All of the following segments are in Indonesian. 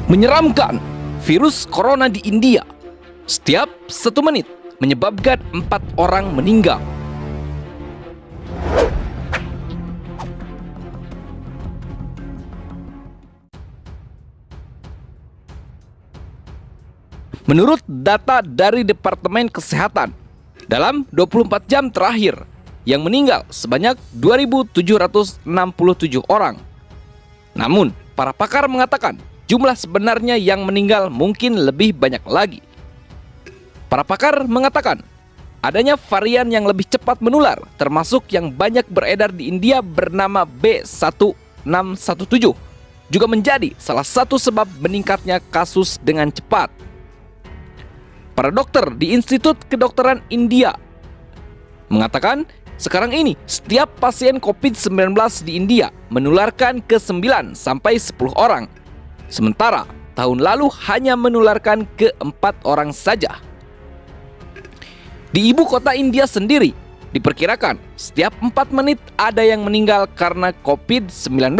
Menyeramkan, virus corona di India setiap 1 menit menyebabkan 4 orang meninggal. Menurut data dari Departemen Kesehatan, dalam 24 jam terakhir, yang meninggal sebanyak 2.767 orang. Namun, para pakar mengatakan jumlah sebenarnya yang meninggal mungkin lebih banyak lagi. Para pakar mengatakan adanya varian yang lebih cepat menular, termasuk yang banyak beredar di India bernama B1617, juga menjadi salah satu sebab meningkatnya kasus dengan cepat. Para dokter di Institut Kedokteran India mengatakan sekarang ini setiap pasien COVID-19 di India menularkan ke 9 sampai 10 orang. Sementara tahun lalu hanya menularkan ke 4 orang saja. Di ibu kota India sendiri diperkirakan setiap 4 menit ada yang meninggal karena COVID-19.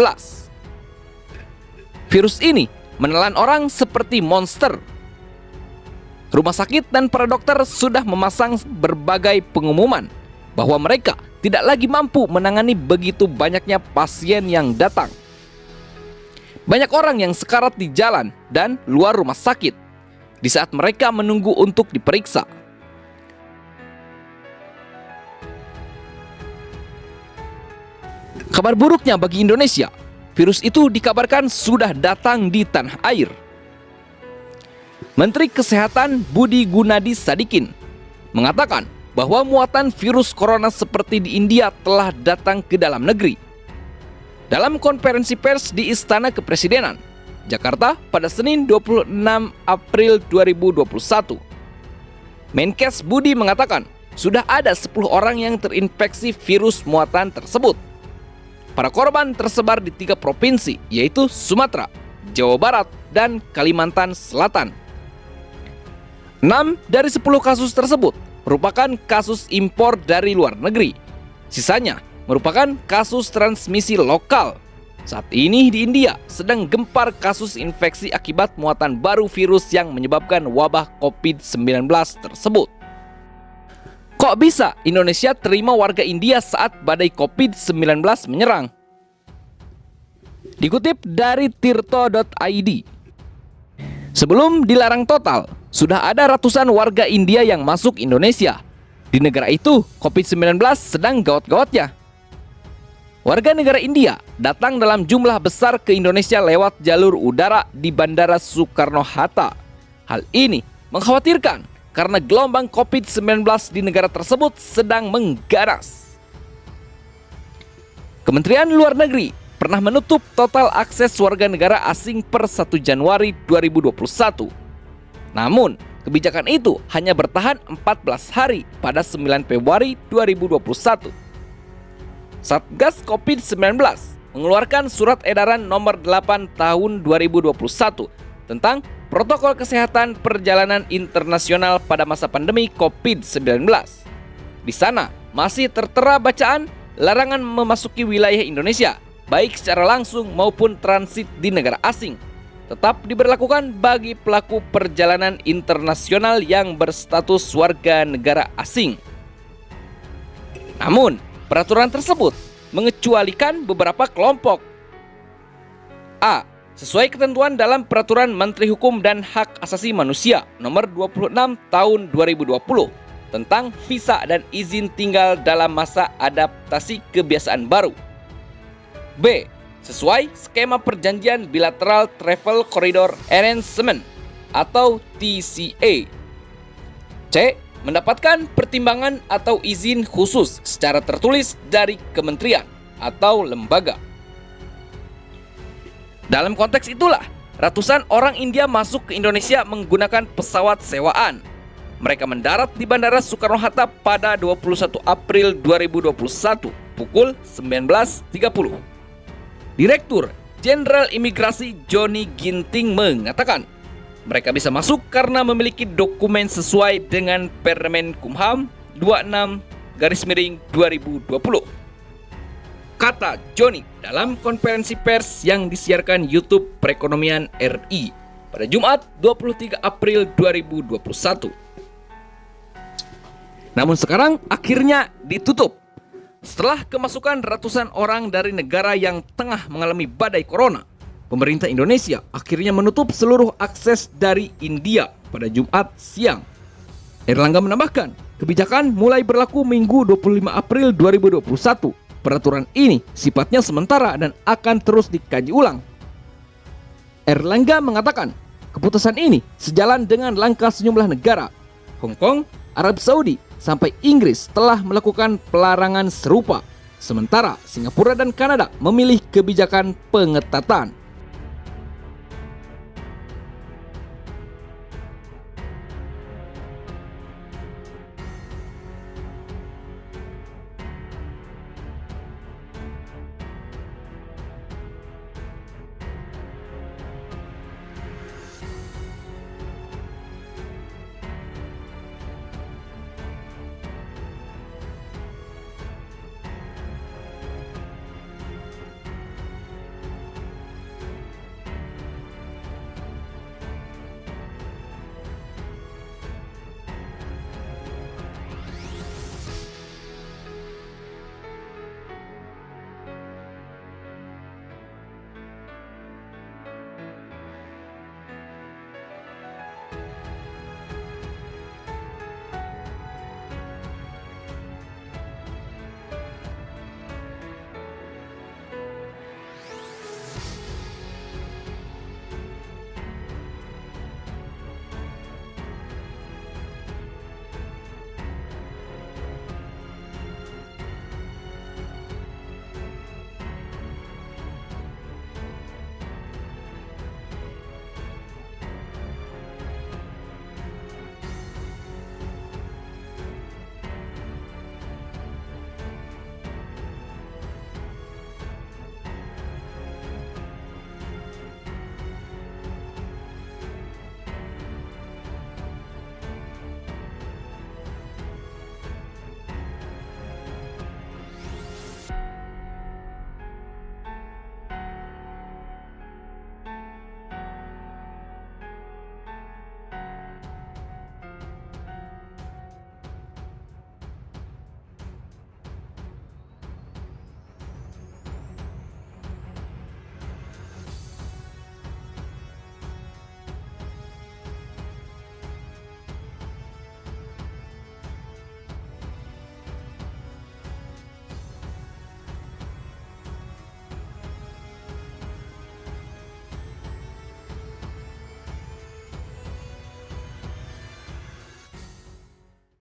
Virus ini menelan orang seperti monster. Rumah sakit dan para dokter sudah memasang berbagai pengumuman bahwa mereka tidak lagi mampu menangani begitu banyaknya pasien yang datang. Banyak orang yang sekarat di jalan dan luar rumah sakit di saat mereka menunggu untuk diperiksa. Kabar buruknya bagi Indonesia, virus itu dikabarkan sudah datang di tanah air. Menteri Kesehatan Budi Gunadi Sadikin mengatakan bahwa muatan virus corona seperti di India telah datang ke dalam negeri. Dalam konferensi pers di Istana Kepresidenan, Jakarta pada Senin 26 April 2021, Menkes Budi mengatakan sudah ada 10 orang yang terinfeksi virus muatan tersebut. Para korban tersebar di 3 provinsi, yaitu Sumatera, Jawa Barat, dan Kalimantan Selatan. 6 dari 10 kasus tersebut merupakan kasus impor dari luar negeri. Sisanya merupakan kasus transmisi lokal. Saat ini di India sedang gempar kasus infeksi akibat muatan baru virus yang menyebabkan wabah COVID-19 tersebut. Kok bisa Indonesia terima warga India saat badai COVID-19 menyerang? Dikutip dari tirto.id, sebelum dilarang total, sudah ada ratusan warga India yang masuk Indonesia. Di negara itu, COVID-19 sedang gawat-gawatnya. Warga negara India datang dalam jumlah besar ke Indonesia lewat jalur udara di Bandara Soekarno-Hatta. Hal ini mengkhawatirkan karena gelombang COVID-19 di negara tersebut sedang mengganas. Kementerian Luar Negeri pernah menutup total akses warga negara asing per 1 Januari 2021. Namun, kebijakan itu hanya bertahan 14 hari pada 9 Februari 2021. Satgas COVID-19 mengeluarkan surat edaran nomor 8 tahun 2021 tentang protokol kesehatan perjalanan internasional pada masa pandemi COVID-19. Di sana masih tertera bacaan larangan memasuki wilayah Indonesia, baik secara langsung maupun transit di negara asing, tetap diberlakukan bagi pelaku perjalanan internasional yang berstatus warga negara asing. Namun, peraturan tersebut mengecualikan beberapa kelompok. A. Sesuai ketentuan dalam Peraturan Menteri Hukum dan Hak Asasi Manusia Nomor 26 Tahun 2020 tentang visa dan izin tinggal dalam masa adaptasi kebiasaan baru. B. Sesuai skema perjanjian bilateral Travel Corridor Arrangement atau TCA. C. Mendapatkan pertimbangan atau izin khusus secara tertulis dari kementerian atau lembaga. Dalam konteks itulah, ratusan orang India masuk ke Indonesia menggunakan pesawat sewaan. Mereka mendarat di Bandara Soekarno-Hatta pada 21 April 2021 pukul 19.30. Direktur Jenderal Imigrasi Johnny Ginting mengatakan mereka bisa masuk karena memiliki dokumen sesuai dengan Permen Kumham 26/2020. Kata Johnny dalam konferensi pers yang disiarkan YouTube Perekonomian RI pada Jumat 23 April 2021. Namun sekarang akhirnya ditutup. Setelah kemasukan ratusan orang dari negara yang tengah mengalami badai corona, pemerintah Indonesia akhirnya menutup seluruh akses dari India pada Jumat siang. Erlangga menambahkan, kebijakan mulai berlaku Minggu 25 April 2021. Peraturan ini sifatnya sementara dan akan terus dikaji ulang. Erlangga mengatakan, keputusan ini sejalan dengan langkah sejumlah negara, Hong Kong, Arab Saudi, sampai Inggris telah melakukan pelarangan serupa. Sementara Singapura dan Kanada memilih kebijakan pengetatan.